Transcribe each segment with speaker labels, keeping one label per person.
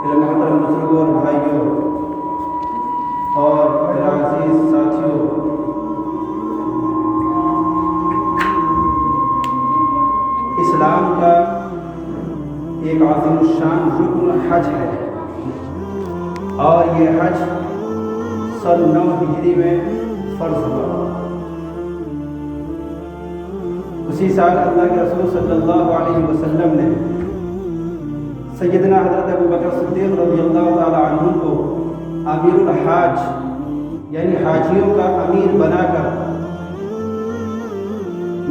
Speaker 1: میرے محترم بزرگوں اور بھائیوں اور میرے عزیز ساتھیوں، اسلام کا ایک عظیم الشان رکن حج ہے، اور یہ حج سن 9 ہجری میں فرض ہوا۔ اسی سال اللہ کے رسول صلی اللہ علیہ وسلم نے سیدنا حضرت ابوبکر صدیق رضی اللہ تعالی عنہ کو امیر الحاج یعنی حاجیوں کا امیر بنا کر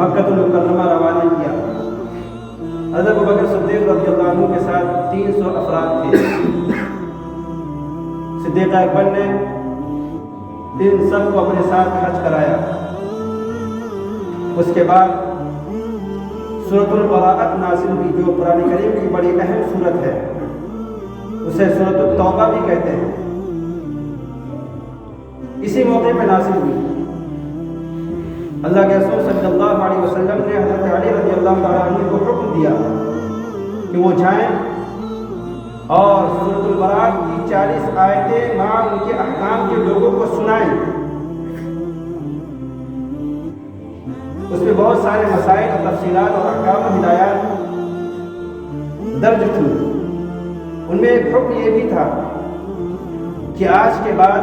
Speaker 1: مکہ المکرمہ روانہ کیا۔ حضرت ابوبکر صدیق رضی اللہ عنہ کے ساتھ 300 افراد تھے۔ صدیق اکبر نے ان سب کو اپنے ساتھ حج کرایا۔ اس کے بعد سورۃ البراءۃ نازل ہوئی، جو قرآن کریم کی بڑی اہم سورت ہے، اسے سورۃ التوبہ بھی کہتے ہیں۔ اسی موقع پہ نازل ہوئی۔ اللہ کے رسول صلی اللہ علیہ وسلم نے حضرت علی رضی اللہ تعالیٰ عنہ کو حکم دیا کہ وہ جائیں اور سورۃ البراءۃ کی 40 آیتیں مع ان کے احکام کے لوگوں کو سنائیں۔ اس میں بہت سارے مسائل اور تفصیلات اور احکام و ہدایات درج تھیں۔ ان میں ایک حکم یہ بھی تھا کہ آج کے بعد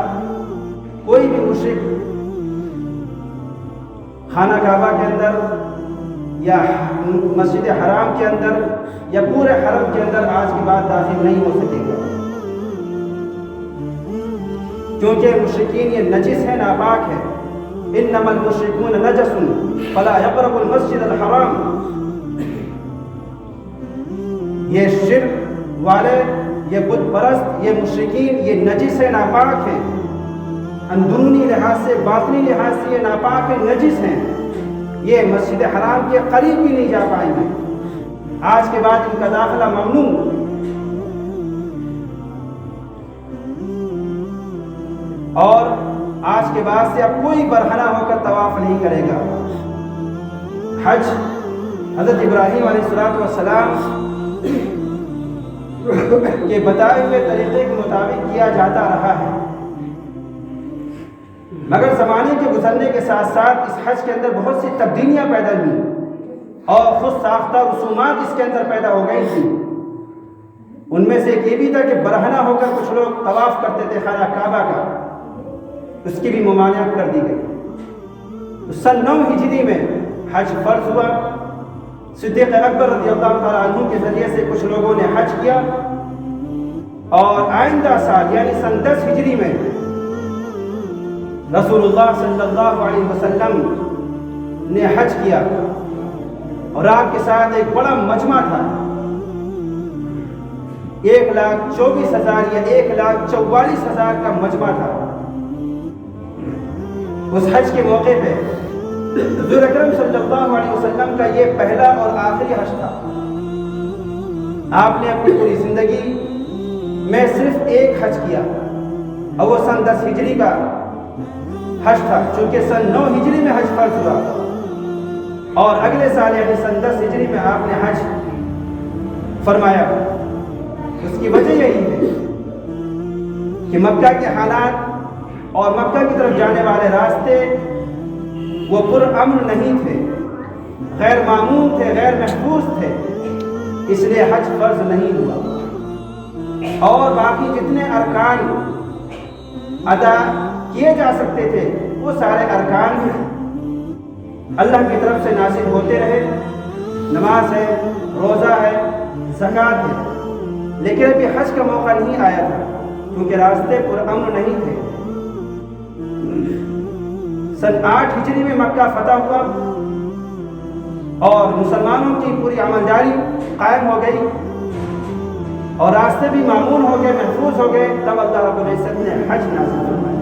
Speaker 1: کوئی بھی مشرک خانہ کعبہ کے اندر یا مسجد حرام کے اندر یا پورے حرم کے اندر آج کے بعد داخل نہیں ہو سکے گا، کیونکہ مشرکین یہ نجس ہے، ناپاک ہے۔ انما المشرکون نجس فلا يقربوا المسجد الحرام۔ یہ شرک والے، یہ بت پرست، یہ مشرکین یہ نجس ہے، ناپاک ہیں، اندرونی لحاظ سے باطنی لحاظ سے یہ ناپاک ہیں، نجس ہیں، یہ مسجد حرام کے قریب بھی نہیں جا پائیں گے۔ آج کے بعد ان کا داخلہ ممنوع۔ اور آج کے بعد سے اب کوئی برہنہ ہو کر طواف نہیں کرے گا۔ حج حضرت ابراہیم علیہ السلام کے بتائے ہوئے طریقے کے مطابق کیا جاتا رہا ہے، مگر زمانے کے گزرنے کے ساتھ ساتھ اس حج کے اندر بہت سی تبدیلیاں پیدا ہوئیں اور خود ساختہ رسومات اس کے اندر پیدا ہو گئی تھیں۔ ان میں سے ایک یہ بھی تھا کہ برہنہ ہو کر کچھ لوگ طواف کرتے تھے خانہ کعبہ کا، اس کی بھی ممانعت کر دی گئی۔ سن 9 ہجری میں حج فرض ہوا۔ صدیق اکبر رضی اللہ تعالیٰ عنہ کے ذریعے سے کچھ لوگوں نے حج کیا، اور آئندہ سال یعنی سن 10 ہجری میں رسول اللہ صلی اللہ علیہ وسلم نے حج کیا، اور آپ کے ساتھ ایک بڑا مجمع تھا۔ 1,24,000 یا 1,44,000 کا مجمع تھا۔ اس حج کے موقع پہ حضور اکرم صلی اللہ علیہ وسلم کا یہ پہلا اور آخری حج تھا۔ آپ نے اپنی پوری زندگی میں صرف ایک حج کیا، اور وہ سن 10 ہجری کا حج تھا، چونکہ سن 9 ہجری میں حج فرض ہوا، اور اگلے سال یعنی سن 10 ہجری میں آپ نے حج فرمایا۔ اس کی وجہ یہی ہے کہ مکہ کے حالات اور مکہ کی طرف جانے والے راستے وہ پرامن نہیں تھے، غیر معمون تھے، غیر محفوظ تھے، اس لیے حج فرض نہیں ہوا، اور باقی جتنے ارکان ادا کیے جا سکتے تھے وہ سارے ارکان اللہ کی طرف سے نازل ہوتے رہے۔ نماز ہے، روزہ ہے، زکوٰۃ ہے، لیکن ابھی حج کا موقع نہیں آیا تھا، کیونکہ راستے پرامن نہیں تھے۔ سن 8 ہجری میں مکہ فتح ہوا، اور مسلمانوں کی پوری عملداری قائم ہو گئی، اور راستے بھی معمول ہو گئے، محفوظ ہو گئے۔ تب اللہ رب العزت نے حج نازل فرمایا۔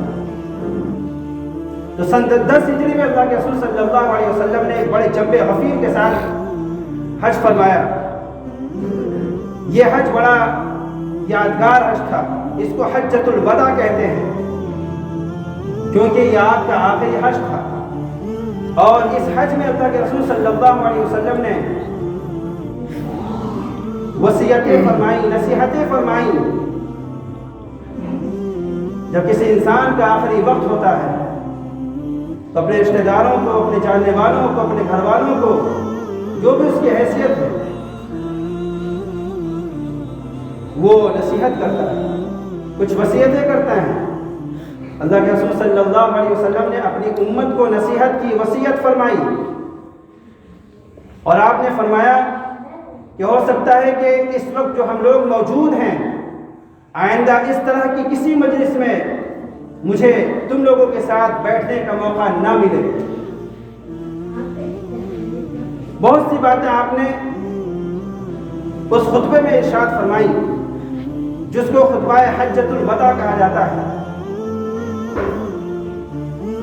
Speaker 1: تو سن 10 ہجری میں اللہ کے رسول صلی اللہ علیہ وسلم نے ایک بڑے جنب غفیر کے ساتھ حج فرمایا۔ یہ حج بڑا یادگار حج تھا، اس کو حجۃ الوداع کہتے ہیں، کیونکہ یہ آپ کا آخری حج تھا۔ اور اس حج میں اللہ کے رسول صلی اللہ علیہ وسلم نے وصیتیں فرمائیں، نصیحتیں فرمائیں جب کسی انسان کا آخری وقت ہوتا ہے تو اپنے رشتہ داروں کو، اپنے جاننے والوں کو، اپنے گھر والوں کو، جو بھی اس کی حیثیت ہے، وہ نصیحت کرتا ہے، کچھ وصیتیں کرتا ہے۔ اللہ کے رسول صلی اللہ علیہ وسلم نے اپنی امت کو نصیحت کی وصیت فرمائی، اور آپ نے فرمایا کہ ہو سکتا ہے کہ اس وقت جو ہم لوگ موجود ہیں، آئندہ اس طرح کی کسی مجلس میں مجھے تم لوگوں کے ساتھ بیٹھنے کا موقع نہ ملے۔ بہت سی باتیں آپ نے اس خطبے میں ارشاد فرمائی، جس کو خطبہ حجۃ الوداع کہا جاتا ہے۔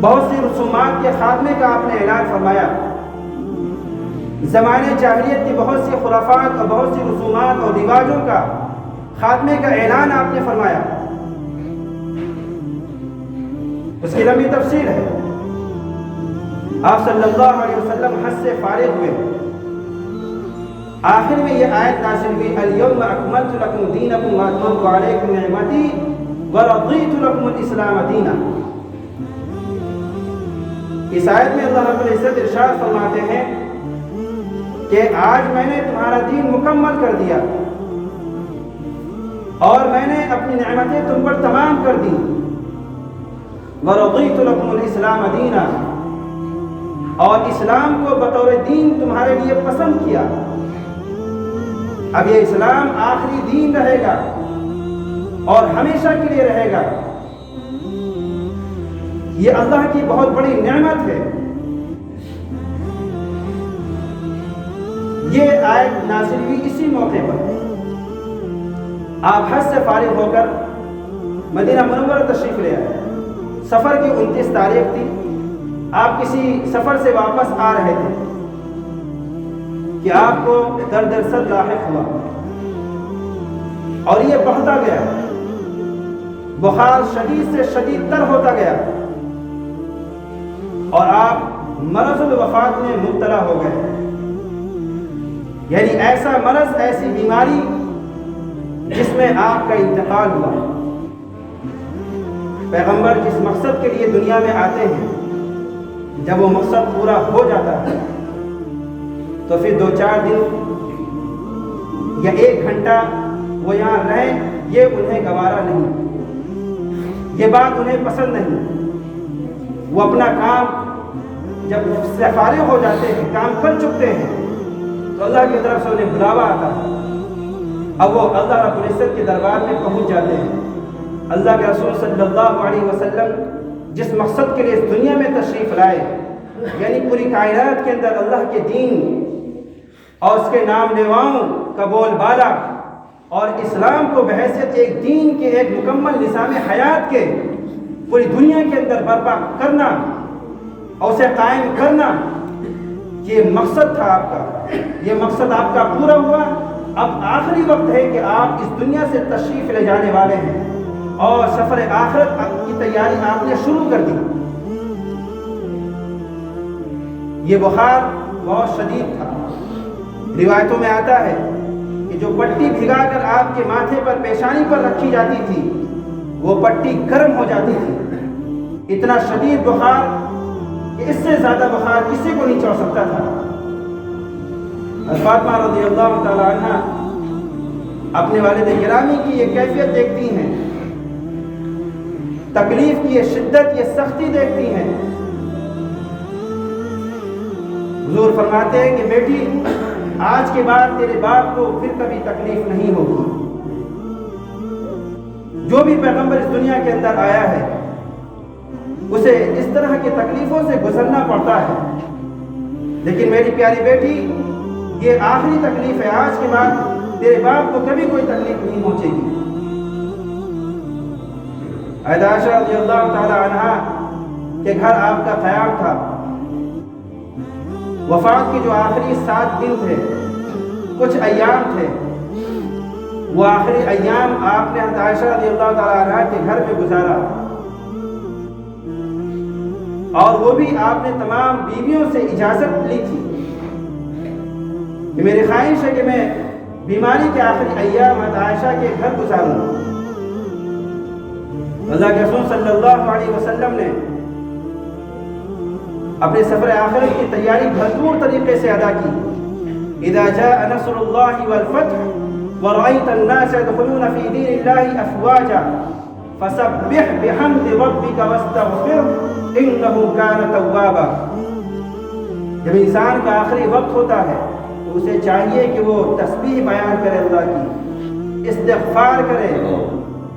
Speaker 1: بہت سی رسومات کے خاتمے کا آپ نے اعلان فرمایا، زمانے جاہلیت کی بہت سی خرافات اور بہت سی رسومات اور رواجوں کا خاتمے کا اعلان آپ نے فرمایا۔ اس کی لمبی تفصیل ہے۔ آپ صلی اللہ علیہ وسلم حج سے فارغ ہوئے، آخر میں یہ آیت نازل ہوئی، الیوم اکملت لکم دینکم واتممت علیکم نعمتی ورضیت لکم الاسلام دینا۔ اس آیت میں اللہ رب العزت ارشاد فرماتے ہیں کہ آج میں نے تمہارا دین مکمل کر دیا اور میں نے اپنی نعمتیں تم پر تمام کر دی، وَرَضِيتُ لَكُمُ الْإِسْلَامَ دِينًا، اور اسلام کو بطور دین تمہارے لیے پسند کیا۔ اب یہ اسلام آخری دین رہے گا اور ہمیشہ کے لیے رہے گا۔ یہ اللہ کی بہت بڑی نعمت ہے۔ یہ آیت نازل ہوئی اسی موقع پر۔ آپ حج سے فارغ ہو کر مدینہ منورہ تشریف لے آئے۔ سفر کی 29 تاریخ تھی، آپ کسی سفر سے واپس آ رہے تھے کہ آپ کو درد سر لاحق ہوا اور یہ بڑھتا گیا، بخار شدید سے شدید تر ہوتا گیا اور آپ مرض الوفات میں مبتلا ہو گئے۔ یعنی ایسا مرض، ایسی بیماری جس میں آپ کا انتقال ہوا۔ پیغمبر جس مقصد کے لیے دنیا میں آتے ہیں، جب وہ مقصد پورا ہو جاتا ہے تو پھر 2-4 دن یا 1 گھنٹہ وہ یہاں رہیں، یہ انہیں گوارا نہیں، یہ بات انہیں پسند نہیں۔ وہ اپنا کام جب سے فارغ ہو جاتے ہیں، کام کر چکتے ہیں، تو اللہ کی طرف سے انہیں بلاوا آتا ہے، اب وہ اللہ رب العزت کے دربار میں پہنچ جاتے ہیں۔ اللہ کے رسول صلی اللہ علیہ وسلم جس مقصد کے لیے اس دنیا میں تشریف لائے، یعنی پوری کائنات کے اندر اللہ کے دین اور اس کے نام لیواؤں کا بول بالا اور اسلام کو بحیثیت ایک دین کے، ایک مکمل نظام حیات کے پوری دنیا کے اندر برپا کرنا اور اسے قائم کرنا، یہ مقصد تھا آپ کا۔ یہ مقصد آپ کا پورا ہوا۔ اب آخری وقت ہے کہ آپ اس دنیا سے تشریف لے جانے والے ہیں اور سفر آخرت کی تیاری آپ نے شروع کر دی۔ یہ بخار بہت شدید تھا۔ روایتوں میں آتا ہے کہ جو پٹی بھگا کر آپ کے ماتھے پر، پیشانی پر رکھی جاتی تھی، وہ پٹی گرم ہو جاتی تھی۔ اتنا شدید بخار کہ اس سے زیادہ بخار کسی کو نہیں چڑھ سکتا تھا۔ فاطمہ رضی اللہ تعالی عنہ اپنے والد گرامی کی یہ کیفیت دیکھتی ہیں، تکلیف کی یہ شدت، یہ سختی دیکھتی ہیں۔ حضور فرماتے ہیں کہ بیٹی، آج کے بعد تیرے باپ کو پھر کبھی تکلیف نہیں ہوگی۔ جو بھی پیغمبر اس دنیا کے اندر آیا ہے، اسے اس طرح کی تکلیفوں سے گزرنا پڑتا ہے، لیکن میری پیاری بیٹی، یہ آخری تکلیف ہے۔ آج کے بعد تیرے باپ کو کبھی کوئی تکلیف نہیں پہنچے گی۔ حضرت عائشہ رضی اللہ تعالی عنہا کے گھر آپ کا قیام تھا۔ وفات کے جو آخری 7 دن تھے، کچھ ایام تھے، وہ آخری ایام آپ نے حضرت عائشہ رضی اللہ تعالی عنہا کے گھر میں گزارا، اور وہ بھی آپ نے تمام بیویوں سے اجازت لی تھی کہ میری خواہش ہے کہ میں بیماری کے آخری ایام حضرت عائشہ کے گھر گزاروں۔ اللہ کے رسول صلی اللہ علیہ وسلم نے اپنے سفر آخرت کی تیاری بھرپور طریقے سے ادا کی. اذا جاء نصر اللہ والفتح ورأيت الناس يدخلون في دين الله افواجا فسبح بحمد ربك واستغفره انه كان توابا. جب انسان کا آخری وقت ہوتا ہے تو اسے چاہیے کہ وہ تسبیح بیان کرے، اللہ کی استغفار کرے،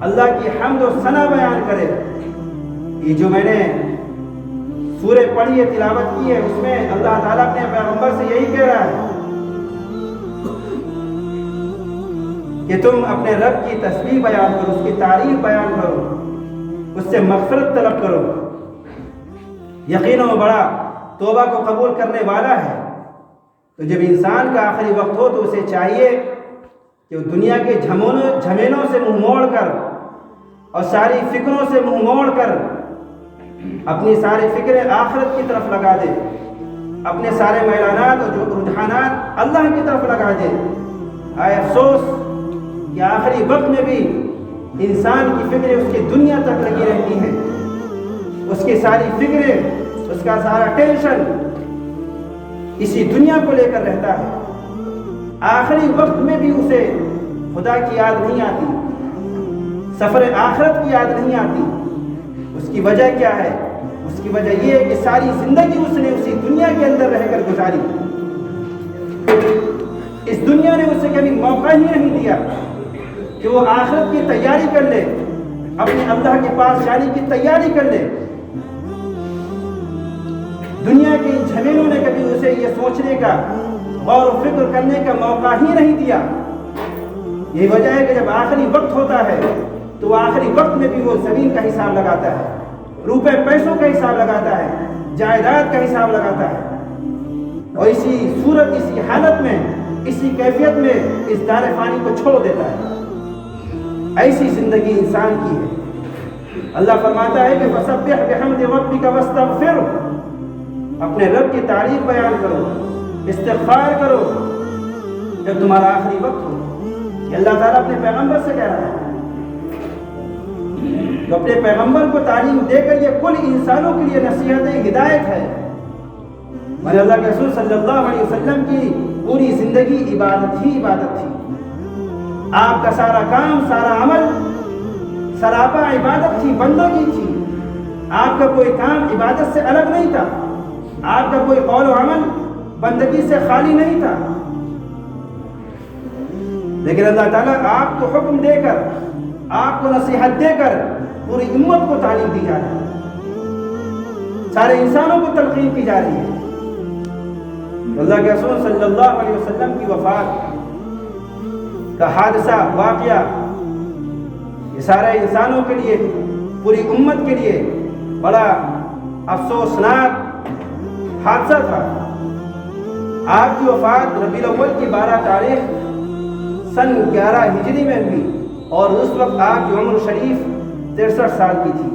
Speaker 1: اللہ کی حمد و ثنا بیان کرے. یہ جو میں نے سورہ پڑھی ہے، تلاوت کی ہے، اس میں اللہ تعالیٰ اپنے پیغمبر سے یہی کہہ رہا ہے کہ تم اپنے رب کی تسبیح بیان کرو، اس کی تعریف بیان کرو، اس سے مغفرت طلب کرو. یقیناً وہ بڑا توبہ کو قبول کرنے والا ہے. تو جب انسان کا آخری وقت ہو تو اسے چاہیے کہ وہ دنیا کے جھمیلوں سے منہ موڑ کر اور ساری فکروں سے منہ موڑ کر اپنی ساری فکریں آخرت کی طرف لگا دے، اپنے سارے میلانات اور جو رجحانات اللہ کی طرف لگا دے. آئے افسوس کہ آخری وقت میں بھی انسان کی فکریں اس کی دنیا تک لگی رہتی ہیں، اس کی ساری فکریں، اس کا سارا ٹینشن اسی دنیا کو لے کر رہتا ہے. آخری وقت میں بھی اسے خدا کی یاد نہیں آتی، سفر آخرت کی یاد نہیں آتی. اس کی وجہ کیا ہے؟ اس کی وجہ یہ ہے کہ ساری زندگی اس نے اسی دنیا کے اندر رہ کر گزاری. اس دنیا نے اسے کبھی موقع ہی نہیں دیا کہ وہ آخرت کی تیاری کر لے، اپنے اللہ کے پاس جانے کی تیاری کر لے. دنیا کے ان جھمیلوں نے کبھی اسے یہ سوچنے کا، غور و فکر کرنے کا موقع ہی نہیں دیا. یہی وجہ ہے کہ جب آخری وقت ہوتا ہے تو آخری وقت میں بھی وہ زمین کا حساب لگاتا ہے، روپے پیسوں کا حساب لگاتا ہے، جائیداد کا حساب لگاتا ہے، اور اسی صورت، اسی حالت میں، اسی کیفیت میں اس دار فانی کو چھوڑ دیتا ہے. ایسی زندگی انسان کی ہے. اللہ فرماتا ہے کہ فسبح بحمد ربک واستغفرہ، اپنے رب کی تعریف بیان کرو، استغفار کرو جب تمہارا آخری وقت ہو. یہ اللہ تعالیٰ اپنے پیغمبر سے کہہ رہا ہے. تو اپنے پیغمبر کو تعلیم دے کر یہ کل انسانوں کے لیے نصیحت ہدایت ہے. اور اللہ کے رسول صلی اللہ علیہ وسلم کی پوری زندگی عبادت ہی عبادت تھی. آپ کا سارا کام، سارا عمل سراپا عبادت تھی، بندگی تھی. آپ کا کوئی کام عبادت سے الگ نہیں تھا، آپ کا کوئی قول و عمل بندگی سے خالی نہیں تھا. لیکن اللہ تعالیٰ آپ کو حکم دے کر، آپ کو نصیحت دے کر پوری امت کو تعلیم دی جا رہی ہے، سارے انسانوں کو تلقین کی جا رہی ہے. اللہ کے رسول صلی اللہ علیہ وسلم کی وفات کا حادثہ، واقعہ، یہ سارے انسانوں کے لیے، پوری امت کے لیے بڑا افسوسناک حادثہ تھا. آپ کی وفات ربیع الاول کی 12 تاریخ سن 11 ہجری میں ہوئی، اور اس وقت آپ کی عمر شریف 63 سال کی تھی.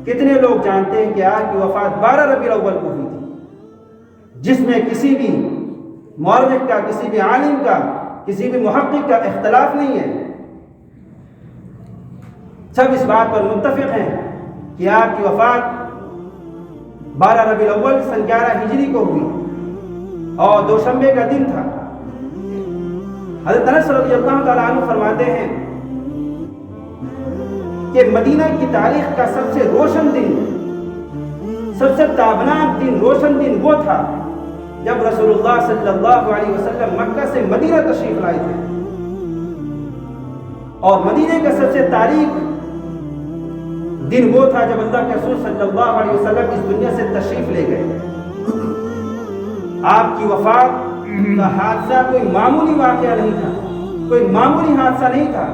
Speaker 1: کتنے لوگ جانتے ہیں کہ آپ کی وفات 12 ربیع الاول کو ہوئی تھی، جس میں کسی بھی مورخ کا، کسی بھی عالم کا، کسی بھی محقق کا اختلاف نہیں ہے. سب اس بات پر متفق ہیں کہ آپ کی وفات 12 ربیع الاول سن 11 ہجری کو ہوئی اور دوشنبے کا دن تھا. حضرت انس رضی اللہ تعالیٰ عنہ فرماتے ہیں کہ مدینہ کی تاریخ کا سب سے روشن دن، سب سے تابناک دن، روشن دن وہ تھا جب رسول اللہ صلی اللہ علیہ وسلم مکہ سے مدینہ تشریف لائے تھے. اور مدینہ کا سب سے تاریخ دن وہ تھا جب اللہ کے رسول صلی اللہ علیہ وسلم اس دنیا سے تشریف لے گئے. آپ کی وفات کا حادثہ کوئی معمولی واقعہ نہیں تھا، کوئی معمولی حادثہ نہیں تھا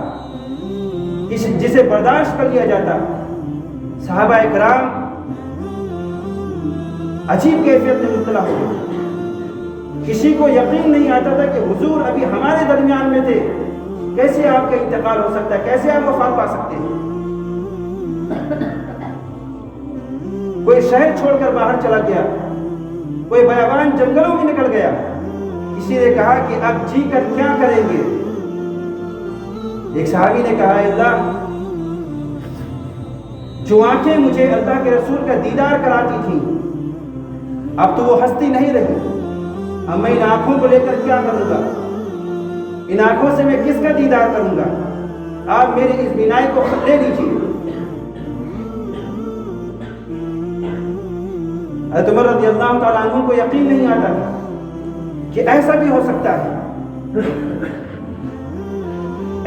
Speaker 1: جسے برداشت کر لیا جاتا. صحابہ کرام عجیب کیفیت میں مبتلا ہو گئے. کسی کو یقین نہیں آتا تھا کہ حضور ابھی ہمارے درمیان میں تھے، کیسے آپ کا انتقال ہو سکتا ہے، کیسے آپ وفات پا سکتے ہیں. کوئی شہر چھوڑ کر باہر چلا گیا، کوئی بیابان جنگلوں میں نکل گیا. کسی نے کہا کہ اب جی کر کیا کریں گے. ایک صحابی نے کہا، اے اللہ جو آنکھیں مجھے اللہ کے رسول کا دیدار کراتی تھیں اب تو وہ ہستی نہیں رہی. اب میں ان آنکھوں کو لے کر کیا کروں گا؟ ان آنکھوں سے میں کس کا دیدار کروں گا؟ آپ میری اس بینائی کو لے لیجیے. حضرت عمر رضی اللہ تعالیٰ عنہ کو یقین نہیں آتا تھا کہ ایسا بھی ہو سکتا ہے.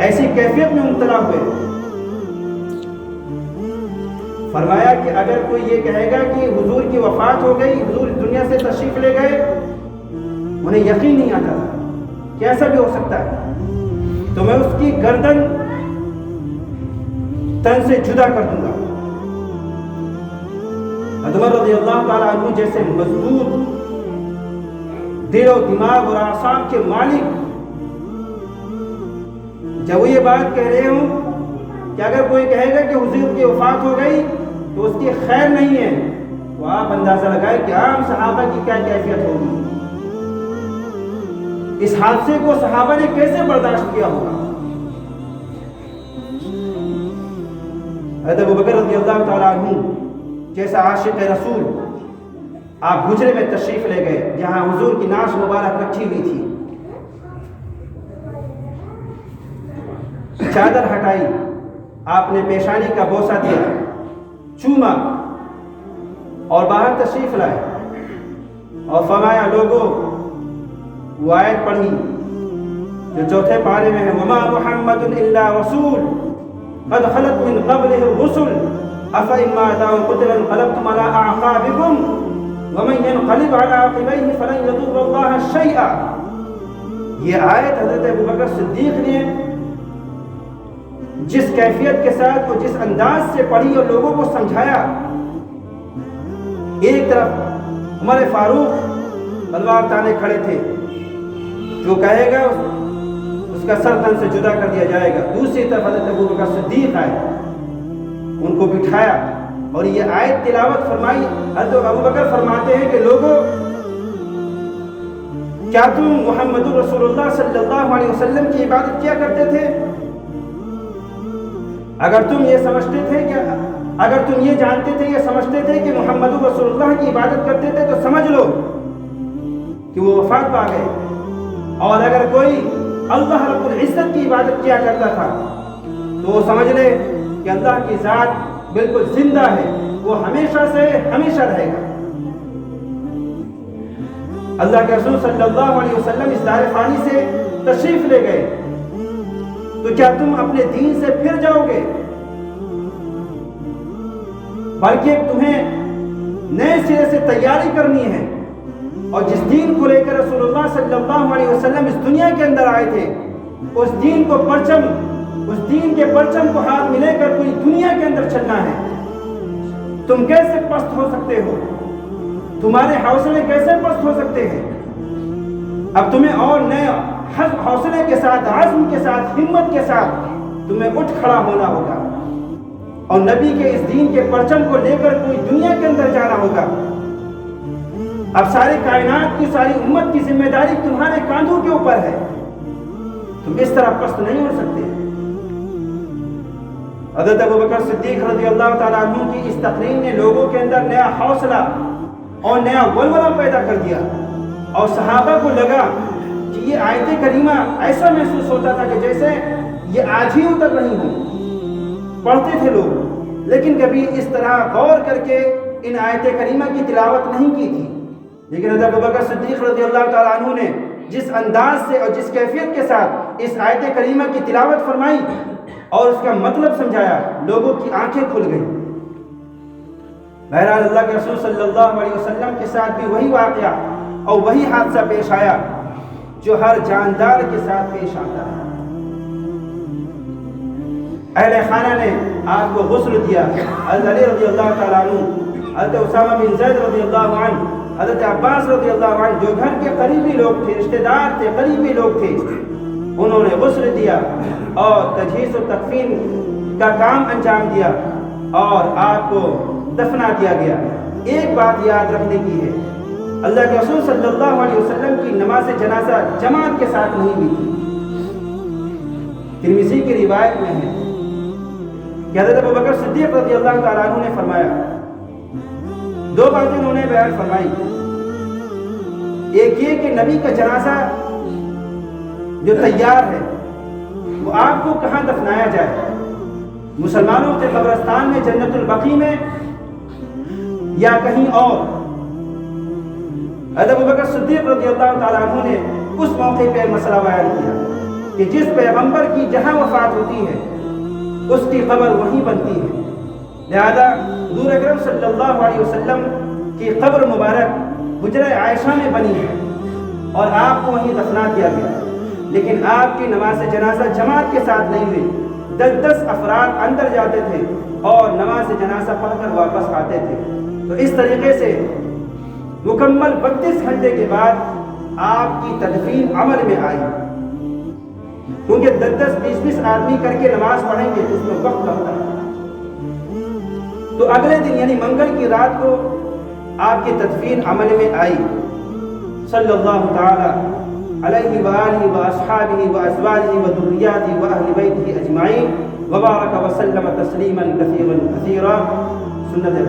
Speaker 1: ایسی کیفیت میں مبتلا ہوئے. فرمایا کہ اگر کوئی یہ کہے گا کہ حضور کی وفات ہو گئی، حضور دنیا سے تشریف لے گئے، انہیں یقین نہیں آتا تھا کہ ایسا بھی ہو سکتا ہے، تو میں اس کی گردن تن سے جدا کر دوں گا. عمر رضی اللہ تعالیٰ عنہ جیسے مضبوط دل و دماغ اور اعصاب کے مالک جب وہ یہ بات کہہ رہے ہوں کہ اگر کوئی کہے گا کہ حضور کی وفات ہو گئی تو اس کی خیر نہیں ہے، تو آپ اندازہ لگائیں کہ عام صحابہ کی کیا کیفیت ہوگی. اس حادثے کو صحابہ نے کیسے برداشت کیا ہوگا. حضرت ابوبکر رضی اللہ تعالیٰ عنہ جیسا عاشق رسول آپ حجرے میں تشریف لے گئے جہاں حضور کی ناش مبارک رکھی ہوئی تھی. چادر ہٹائی، آپ نے پیشانی کا بوسہ دیا، چوما اور باہر تشریف لائے اور فرمایا لوگوں وہ آیت پڑھی جو چوتھے پارے میں ہے، وما محمد الا رسول قد خلت من قبله الرسل افإن مات أو قتل انقلبتم على أعقابكم ومن ينقلب على عقبيه فلن يضر الله شيئا. یہ آیت حضرت ابوبکر صدیق نے جس کیفیت کے ساتھ اور جس انداز سے پڑھی اور لوگوں کو سمجھایا. ایک طرف عمر فاروق تلوار تانے کھڑے تھے، جو کہے گا اس کا سر تن سے جدا کر دیا جائے گا. دوسری طرف حضرت ابوبکر صدیق آئے، ان کو بٹھایا اور یہ آیت تلاوت فرمائی. حضرت ابوبکر فرماتے ہیں کہ لوگوں کیا تم محمد رسول اللہ صلی اللہ علیہ وسلم کی عبادت کیا کرتے تھے؟ اگر تم یہ سمجھتے تھے کہ اگر تم یہ جانتے تھے، یہ سمجھتے تھے کہ محمد رسول اللہ کی عبادت کرتے تھے تو سمجھ لو کہ وہ وفات پا گئے. اور اگر کوئی اللہ رب العزت کی عبادت کیا کرتا تھا تو وہ سمجھ لے کہ اللہ کی ذات بالکل زندہ ہے، وہ ہمیشہ سے ہمیشہ رہے گا. اللہ کے رسول صلی اللہ علیہ وسلم اس دار فانی سے تشریف لے گئے تو کیا تم اپنے دین سے پھر جاؤ گے؟ بلکہ تمہیں نئے سرے سے تیاری کرنی ہے. اور جس دین کو لے کر رسول اللہ صلی اللہ علیہ وسلم اس دنیا کے اندر آئے تھے، اس دین کے پرچم کو ہاتھ میں لے کر پوری دنیا کے اندر چلنا ہے. تم کیسے پست ہو سکتے ہو؟ تمہارے حوصلے کیسے پست ہو سکتے ہیں؟ اب تمہیں اور نئے حوصلے کے ساتھ، عزم کے ساتھ، ہمت کے ساتھ تمہیں اٹھ کھڑا ہونا ہوگا اور نبی کے اس دین کے پرچم کو لے کر پوری دنیا کے اندر جانا ہوگا. اب ساری کائنات کی، ساری امت کی ذمہ داری تمہارے کاندھوں کے اوپر ہے. تم اس طرح پست نہیں ہو سکتے. حضرت ابوبکر صدیق رضی اللہ تعالیٰ عنہ کی اس تقریر نے لوگوں کے اندر نیا حوصلہ اور نیا ولولہ پیدا کر دیا اور صحابہ کو لگا کہ یہ آیت کریمہ ایسا محسوس ہوتا تھا کہ جیسے یہ آج ہی اتر رہی ہوں. پڑھتے تھے لوگ لیکن کبھی اس طرح غور کر کے ان آیت کریمہ کی تلاوت نہیں کی تھی. لیکن حضرت ابوبکر صدیق رضی اللہ تعالیٰ عنہ نے جس انداز سے اور جس کیفیت کے ساتھ اس آیت کریمہ کی تلاوت فرمائی اور اس کا مطلب سمجھایا، لوگوں کی آنکھیں کھل گئیں. بہرحال اللہ کے رسول صلی اللہ علیہ وسلم کے ساتھ بھی وہی واقعہ اور وہی حادثہ پیش آیا جو ہر جاندار کے ساتھ پیش آتا ہے. اہل خانہ نے آپ کو غسل دیا. حضرت علی رضی اللہ تعالیٰ عنہ، حضرت اسامہ بن زید رضی اللہ عنہ، حضرت عباس رضی اللہ عنہ جو گھر کے قریبی لوگ تھے، رشتہ دار تھے، قریبی لوگ تھے، انہوں نے غسل دیا اور تجہیز و تکفین کا کام انجام دیا اور آپ کو دفنا دیا گیا. ایک بات یاد رکھنے کی ہے، اللہ کے رسول صلی اللہ علیہ وسلم کی نماز جنازہ جماعت کے ساتھ نہیں ہوئی تھی. ترمذی کی روایت میں ہے کہ حضرت ابوبکر صدیق رضی اللہ تعالیٰ عنہ نے فرمایا، دو باتیں انہوں نے بیان فرمائی. ایک یہ کہ نبی کا جنازہ جو تیار ہے وہ آپ کو کہاں دفنایا جائے، مسلمانوں کے قبرستان میں جنت البقیع میں یا کہیں اور. حضرت ابوبکر صدیق رضی اللہ تعالیٰ عنہ نے اس موقع پہ مسئلہ بیان کیا کہ جس پیغمبر کی جہاں وفات ہوتی ہے اس کی قبر وہیں بنتی ہے، لہذا حضور اکرم صلی اللہ علیہ وسلم کی قبر مبارک حجرہ عائشہ میں بنی ہے اور آپ کو وہیں دفنا دیا گیا. لیکن آپ کی نماز جنازہ جماعت کے ساتھ نہیں ہوئی، 10 افراد اندر جاتے تھے اور نماز جنازہ پڑھ کر واپس آتے تھے. تو اس طریقے سے مکمل 32 گھنٹے کے بعد آپ کی تدفین عمل میں آئی، کیونکہ 10-20 آدمی کر کے نماز پڑھیں گے تو اس میں وقت لگتا ہے. تو اگلے دن یعنی منگل کی رات کو آپ کی تدفین عمل میں آئی. صلی اللہ تعالی علیہ وآلہ وأصحابہ وأزواجہ وذریاتہ وأہل بیتہ اجمعین وبارک وسلم تسلیما کثیرا کثیرا. سنت